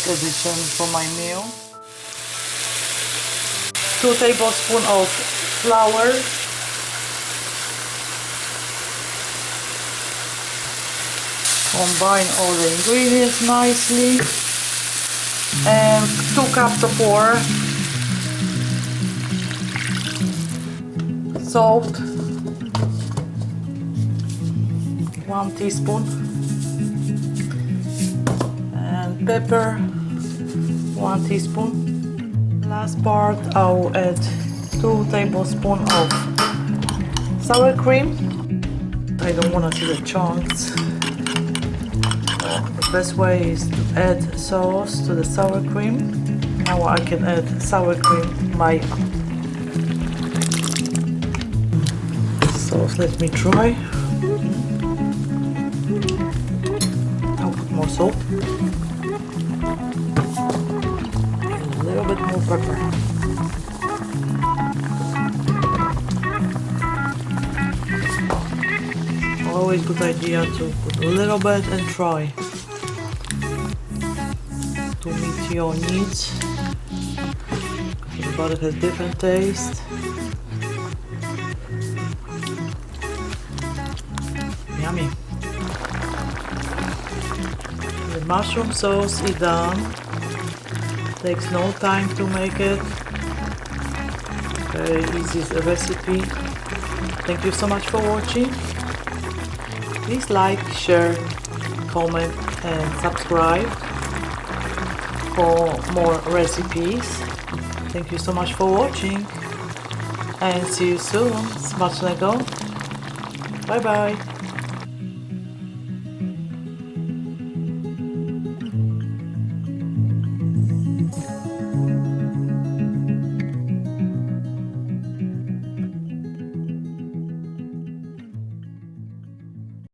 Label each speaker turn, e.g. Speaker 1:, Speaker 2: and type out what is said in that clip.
Speaker 1: addition for my meal. 2 tablespoons of flour. Combine all the ingredients nicely. And 2 cups of water. Salt. 1 teaspoon. And pepper. 1 teaspoon. Last part, I'll add 2 tablespoons of sour cream. I don't want to see the chunks. The best way is to add sauce to the sour cream. Now I can add sour cream by sauce. Let me try. I'll put more salt. A little bit more pepper. Always good idea to put a little bit and try to meet your needs. Everybody has different taste. Yummy. The mushroom sauce is done. Takes no time to make it. Very easy recipe. Thank you so much for watching. Please like, share, comment and subscribe for more recipes. Thank you so much for watching and see you soon. Smacznego. Bye bye.